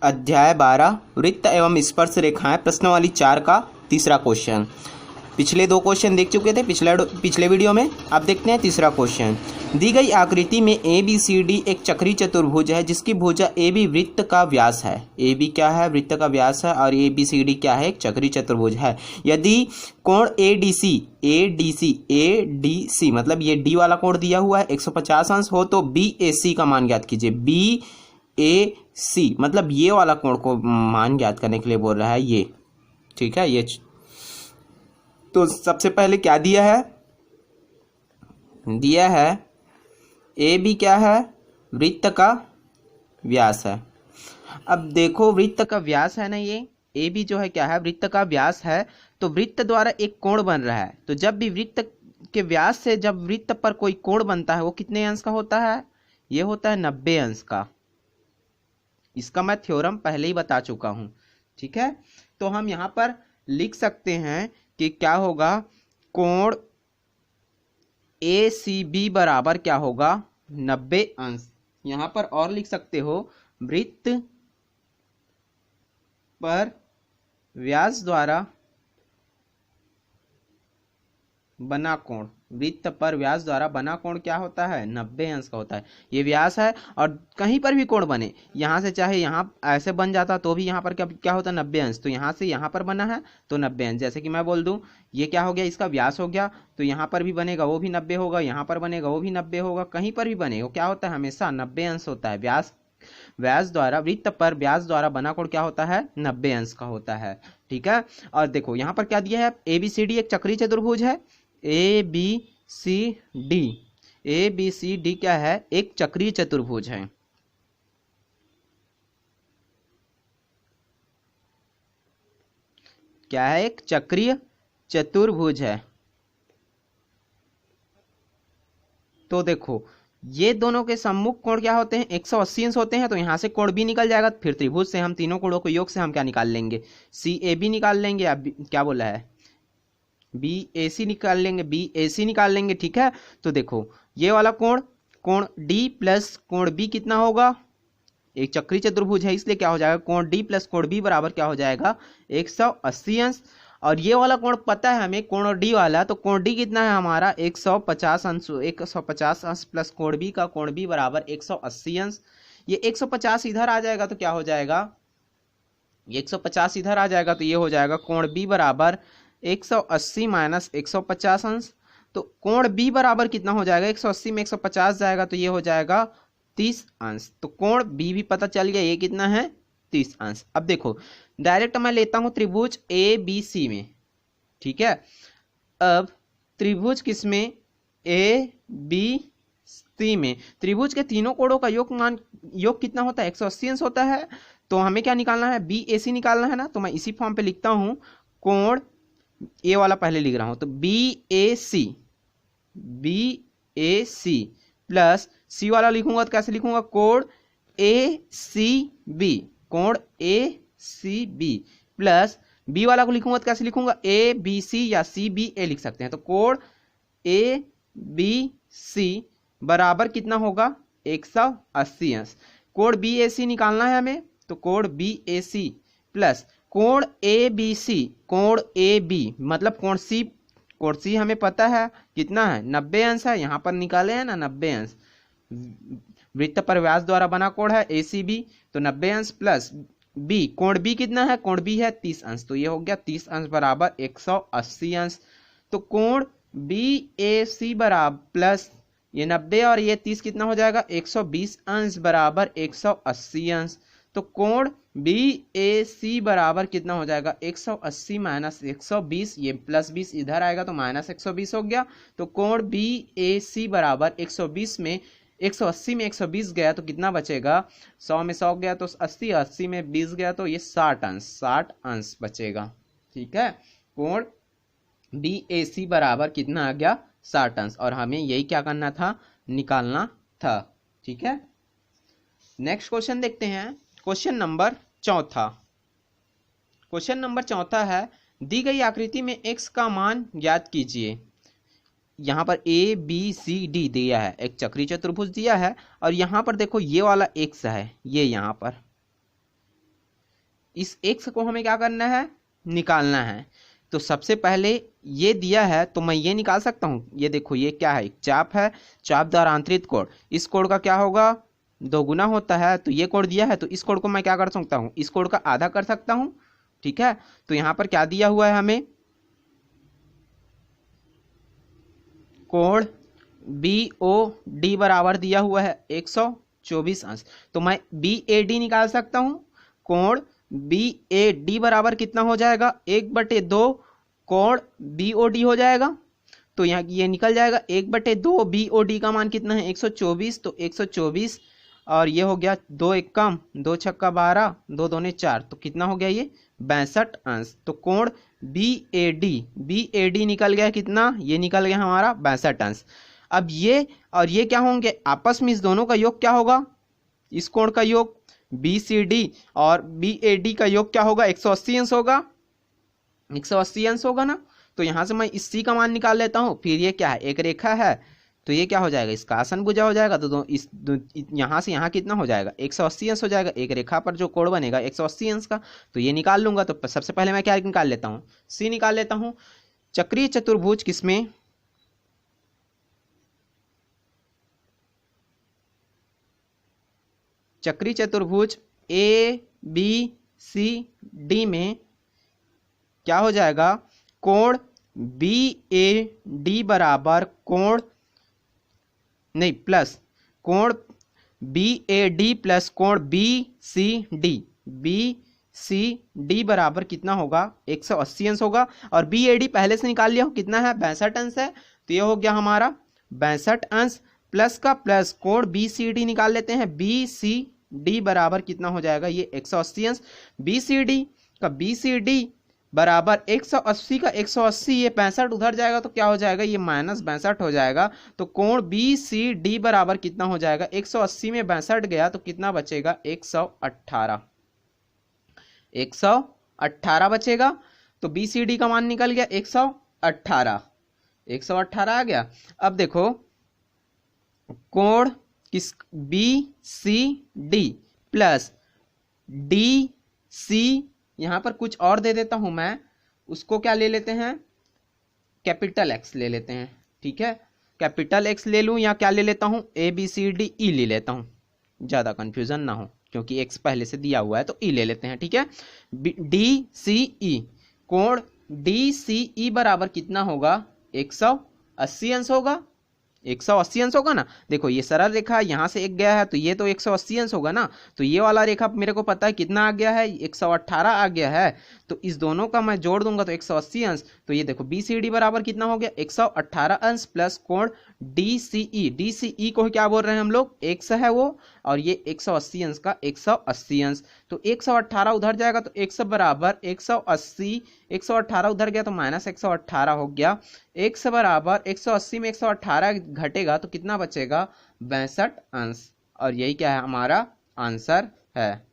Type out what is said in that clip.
अध्याय 12 वृत्त एवं स्पर्श रेखाएं प्रश्नावली 4 का तीसरा क्वेश्चन। पिछले दो क्वेश्चन देख चुके थे पिछले वीडियो में। अब देखते हैं तीसरा क्वेश्चन। दी गई आकृति में ए बी सी डी एक चक्रीय चतुर्भुज है जिसकी भुजा ए बी वृत्त का व्यास है। ए बी क्या है? वृत्त का व्यास है। और ए बी सी डी क्या है? एक चक्रीय चतुर्भुज है। यदि कोण ए डी सी मतलब ये डी वाला कोण दिया हुआ है 150 अंश हो तो बी ए सी का मान ज्ञात कीजिए। बी ए सी मतलब ये वाला कोण को मान ज्ञात करने के लिए बोल रहा है ये। ठीक है, ये तो सबसे पहले क्या दिया है? दिया है ए बी क्या है? वृत्त का व्यास है। अब देखो वृत्त का व्यास है ना, ये ए बी जो है क्या है? वृत्त का व्यास है। तो वृत्त द्वारा एक कोण बन रहा है। तो जब भी वृत्त के व्यास से जब वृत्त पर कोई कोण बनता है वो कितने अंश का होता है? ये होता है 90 अंश का। इसका मैं थ्योरम पहले ही बता चुका हूं। ठीक है, तो हम यहां पर लिख सकते हैं कि क्या होगा? कोण ए सी बी बराबर क्या होगा? 90 अंश। यहां पर और लिख सकते हो वृत्त पर व्यास द्वारा बना कोण। वृत्त पर व्यास द्वारा बना कोण क्या होता है? 90 अंश का होता है। ये व्यास है और कहीं पर भी कोण बने, यहां से चाहे यहां ऐसे बन जाता तो भी यहां पर क्या होता है? 90 अंश। तो यहां से यहां पर बना है तो 90 अंश। जैसे कि मैं बोल दूं ये क्या हो गया? इसका व्यास हो गया। तो यहां पर भी बनेगा वो भी 90 होगा, यहां पर बनेगा वो भी 90 होगा, कहीं पर भी बनेगा क्या होता है? हमेशा 90 अंश होता है। व्यास द्वारा वृत्त पर व्यास द्वारा बना कोण क्या होता है? 90 अंश का होता है। ठीक है, और देखो यहां पर क्या दिया है? ए बी सी डी एक चक्रीय चतुर्भुज है। A B C D, A B C D क्या है? एक चक्रीय चतुर्भुज है। क्या है? एक चक्रीय चतुर्भुज है। तो देखो ये दोनों के सम्मुख कोण क्या होते हैं? 180 अंश होते हैं। तो यहां से कोण बी निकल जाएगा। फिर त्रिभुज से हम तीनों कोणों को योग से हम क्या निकाल लेंगे? सी ए बी निकाल लेंगे। अब क्या बोला है? बी ए सी निकाल लेंगे, बी ए सी निकाल लेंगे। ठीक है, तो देखो ये वाला कोण डी प्लस कोण बी कितना होगा? एक चक्रीय चतुर्भुज है इसलिए क्या हो जाएगा? कोण डी प्लस कोण बी बराबर क्या हो जाएगा? 180 अंश। और ये वाला कोण पता है हमें, कोण डी वाला। तो कोण डी कितना है हमारा? 150 अंश। 150 अंश प्लस कोण बी का कोण बी बराबर 180 अंश। ये 150 इधर आ जाएगा तो क्या हो जाएगा? 150 इधर आ जाएगा तो ये हो जाएगा कोण बी बराबर 180 माइनस 150 अंश। तो कोण बी बराबर कितना हो जाएगा? 180 में 150 जाएगा तो ये हो जाएगा 30 अंश। तो कोण बी भी पता चल गया, ये कितना है? 30 अंश। अब देखो डायरेक्ट मैं लेता हूं त्रिभुज ए बी सी में। ठीक है, अब त्रिभुज किसमें? ए बी सी में। त्रिभुज के तीनों कोणों का योग कितना होता है? 180 अंश होता है। तो हमें क्या निकालना है? बी ए सी निकालना है ना। तो मैं इसी फॉर्म पे लिखता हूं, कोण ए वाला पहले लिख रहा हूं। तो बी ए सी प्लस सी वाला लिखूंगा तो कैसे लिखूंगा? कोण ए सी बी, कोण ए सी बी प्लस बी वाला को लिखूंगा तो कैसे लिखूंगा? ए बी सी या सी बी ए लिख सकते हैं। तो कोण ए बी सी बराबर कितना होगा? 180 अंश। कोण बी ए सी निकालना है हमें। तो कोण बी ए सी प्लस कोण ए बी सी, कोण ए बी मतलब कोण सी हमें पता है कितना है? 90 अंश है। यहां पर निकाले हैं ना 90 अंश। वृत्त पर व्यास द्वारा बना कोण है ए सी बी, तो 90 अंश प्लस बी, कोण बी कितना है? कोण बी है 30 अंश। तो ये हो गया 30 अंश बराबर 180 अंश। तो कोण बी ए सी बराबर प्लस ये 90 और ये 30 कितना हो जाएगा? 120 अंश बराबर 180 अंश। तो कोण बी ए सी बराबर कितना हो जाएगा? 180 माइनस 120, ये प्लस 20 इधर आएगा तो माइनस 120 हो गया। तो कोण बी ए सी बराबर 120 में 180 में 120 गया तो कितना बचेगा? 100 में 100 गया तो 80, 80 में 20 गया तो ये 60 अंश बचेगा। ठीक है, कोण बी ए सी बराबर कितना आ गया? 60 अंश। और हमें यही क्या करना था? निकालना था। ठीक है, नेक्स्ट क्वेश्चन देखते हैं। क्वेश्चन नंबर चौथा। क्वेश्चन नंबर चौथा है, दी गई आकृति में x का मान ज्ञात कीजिए। यहां पर ए बी सी डी दिया है, एक चक्रीय चतुर्भुज दिया है। और यहां पर देखो ये वाला x है, ये यहां पर इस x को हमें क्या करना है, निकालना है। तो सबसे पहले ये दिया है तो मैं ये निकाल सकता हूँ। ये देखो ये क्या है, चाप है, चाप द्वारा अंतरित कोण, इस कोण का क्या होगा, 2 गुना होता है। तो ये कोण दिया है तो इस कोण को मैं क्या कर सकता हूँ, इस कोण का आधा कर सकता हूँ। ठीक है, तो यहाँ पर क्या दिया हुआ है हमें, कोण BOD बराबर दिया हुआ है 124 अंश। तो मैं BAD निकाल सकता हूँ। कोण BAD बराबर कितना हो जाएगा, 1/2 कोण BOD हो जाएगा। तो यहाँ ये निकल जाएगा, 1/2 BOD का मान कितना है, 124। तो 124 और ये हो गया 2 एकम 2 छक्का 12, 2 दूने 4, तो कितना हो गया ये 62 अंश। तो कोण BAD निकल गया कितना, ये निकल गया हमारा 62 अंश। अब ये और ये क्या होंगे आपस में, इस दोनों का योग क्या होगा, इस कोण का योग BCD और BAD का योग क्या होगा, 180 अंश होगा, 180 अंश होगा ना। तो यहां से मैं इस C का मान निकाल लेता हूं। फिर ये क्या है, एक रेखा है, तो ये क्या हो जाएगा, इसका आसन भुजा हो जाएगा। तो यहाँ से यहाँ कितना हो जाएगा, 180 अंश हो जाएगा। एक रेखा पर जो कोण बनेगा 180 अंश का, तो ये निकाल लूंगा। तो सबसे पहले मैं क्या निकाल लेता हूँ, C निकाल लेता हूँ। चक्रीय चतुर्भुज किसमें, चक्रीय चतुर्भुज ABCD में क्या हो जाएगा, कोण BAD बराबर कोण नहीं प्लस कोण BAD प्लस कोण BCD बराबर कितना होगा, 180 अंश होगा। और BAD पहले से निकाल लिया हो, कितना है 62 अंश है। तो ये हो गया हमारा 62 अंश, प्लस का प्लस कोण BCD निकाल लेते हैं। BCD बराबर कितना हो जाएगा, ये 180 अंश। BCD का BCD बराबर 180 का 180, ये 65 उधर जाएगा तो क्या हो जाएगा, ये -62 हो जाएगा। तो कोण BCD बराबर कितना हो जाएगा, 180 में 62 गया तो कितना बचेगा, 118 बचेगा। तो BCD का मान निकल गया 118 आ गया। अब देखो कोण किस BCD प्लस DC, यहां पर कुछ और दे देता हूं मैं, उसको क्या ले लेते हैं, कैपिटल X ले लेते हैं। ठीक है, कैपिटल X ले लूं या क्या ले लेता हूं, ABCDE ले लेता हूं, ज्यादा कंफ्यूजन ना हो क्योंकि X पहले से दिया हुआ है तो E ले लेते हैं। ठीक है, DCE, कोण DCE बराबर कितना होगा, 180 अंश होगा, 180 अंश होगा ना। देखो ये सरल रेखा यहाँ से एक गया है तो ये तो 180 अंश होगा ना। तो ये वाला रेखा मेरे को पता है कितना आ गया है, 118 आ गया है। तो इस दोनों का मैं जोड़ दूंगा तो 180 अंश। तो ये देखो BCD बराबर कितना हो गया, 118 अंश प्लस कोण DCE को क्या बोल रहे हैं हम लोग, x है वो, और ये 180 अंश का 180 अंश। तो 118 उधर जाएगा तो x बराबर 180, 118 उधर गया तो -118 हो गया। x बराबर 180 में 118 घटेगा तो कितना बचेगा, 62 अंश। और यही क्या है, हमारा आंसर है।